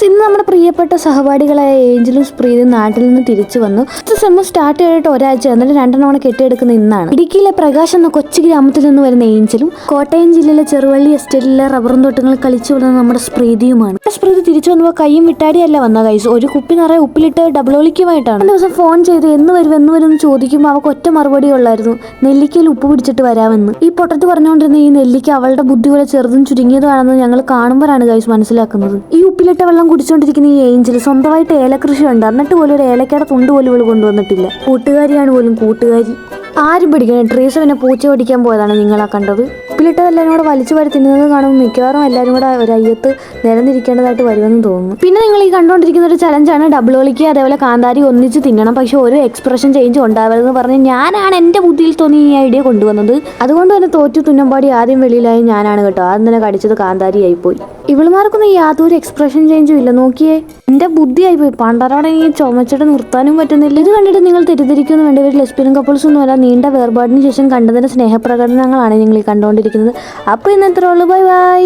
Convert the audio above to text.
ഇന്ന് നമ്മുടെ പ്രിയപ്പെട്ട സഹപാഠികളായ ഏഞ്ചലും സ്പ്രീതും നാട്ടിൽ നിന്ന് തിരിച്ചു വന്നു. സെമ്മ് സ്റ്റാർട്ട് ചെയ്തിട്ട് ഒരാഴ്ച എന്നിട്ട് 2 തവണ കെട്ടിയെടുക്കുന്ന ഇന്നാണ്. ഇടുക്കിയിലെ പ്രകാശ് എന്ന കൊച്ചു ഗ്രാമത്തിൽ നിന്ന് വരുന്ന ഏഞ്ചലും കോട്ടയം ജില്ലയിലെ ചെറുവള്ളി എസ്റ്റേറ്റിലെ റബ്ബറും തോട്ടങ്ങളിൽ കളിച്ചു വരുന്ന നമ്മുടെ സ്പ്രീതിയുമാണ്. സ്പ്രീതി തിരിച്ചു വന്നപ്പോൾ കൈയും വിട്ടാടിയല്ല വന്ന കൈസ്, ഒരു കുപ്പി നിറയെ ഉപ്പിലിട്ട് ഡബിൾ ഒളിക്കുമായിട്ടാണ്. ദിവസം ഫോൺ ചെയ്ത് എന്ന് വരും ചോദിക്കുമ്പോൾ അവൾക്ക് ഒറ്റ മറുപടി ഉള്ളായിരുന്നു, നെല്ലിക്കയിൽ ഉപ്പ് പിടിച്ചിട്ട് വരാമെന്ന്. ഈ പൊട്ടത്ത് പറഞ്ഞുകൊണ്ടിരുന്ന ഈ നെല്ലിക്ക അവളുടെ ബുദ്ധി പോലെ ചെറുതും ചുരുങ്ങിയതാണെന്ന് ഞങ്ങൾ കാണുമ്പോഴാണ് ഗൈസ് മനസ്സിലാക്കുന്നത്. ഈ ഉപ്പിലിട്ട വെള്ളം കുടിച്ചുകൊണ്ടിരിക്കുന്ന ഈ ഏഞ്ചൽ സ്വന്തമായിട്ട് ഏലകൃഷി ഉണ്ട്, എന്നിട്ട് പോലും ഒരു ഏലക്കയുടെ തുണ്ട് പോലും ഇവള് കൊണ്ടുവന്നിട്ടില്ല. കൂട്ടുകാരിയാണ് പോലും കൂട്ടുകാരി. ആരും പിടിക്കണം. ട്രീസ് പിന്നെ പൂച്ച പിടിക്കാൻ പോയതാണ് നിങ്ങളാ കണ്ടത്. ഉപ്പിലിട്ടതെല്ലാവരും കൂടെ വലിച്ചു വാരി തിന്നുന്നത് കാണുമ്പോൾ മിക്കവാറും എല്ലാവരും കൂടെ ഒരു അയ്യത്ത് നിരന്നിരിക്കേണ്ടതായിട്ട് വരുമെന്ന് തോന്നുന്നു. പിന്നെ നിങ്ങൾ ഈ കണ്ടുകൊണ്ടിരിക്കുന്ന ഒരു ചലഞ്ചാണ് ഡബിൾ ഒളിക്ക് അതേപോലെ കാന്താരി ഒന്നിച്ച് തിന്നണം, പക്ഷെ ഒരു എക്സ്പ്രഷൻ ചേഞ്ച് ഉണ്ടാവരുതെന്ന് പറഞ്ഞ് ഞാനാണ് എൻ്റെ ബുദ്ധിയിൽ തോന്നി ഈ ഐഡിയ കൊണ്ടുവന്നത്. അതുകൊണ്ട് തന്നെ തോറ്റു തുന്നമ്പാടി ആദ്യം വെളിയിലായി ഞാനാണ് കേട്ടോ. ആദ്യം തന്നെ കടിച്ചത് കാന്താരി ആയിപ്പോയി. ഇവളുമാർക്കൊന്നും യാതൊരു എക്സ്പ്രഷൻ ചേഞ്ചും ഇല്ല. നോക്കിയേ, എൻ്റെ ബുദ്ധി ആയിപ്പോയി. പണ്ടറോടെ ഈ ചുമച്ചിട്ട് നിർത്താനും പറ്റുന്നില്ല. ഇത് കണ്ടിട്ട് നിങ്ങൾ തെറ്റിദ്ധരിക്കുന്നു വേണ്ട, ഇവർ ലെസ്ബിയൻ കപ്പിൾസ് ഒന്നുമല്ല. നീണ്ട വേർപാടിന് ശേഷം കണ്ടതിൻ്റെ സ്നേഹപ്രകടനങ്ങളാണ് നിങ്ങൾ ഈ കണ്ടുകൊണ്ടിരിക്കുന്നത്. അപ്പോൾ ഇന്നത്തെ ഉള്ളൂ. Bye bye.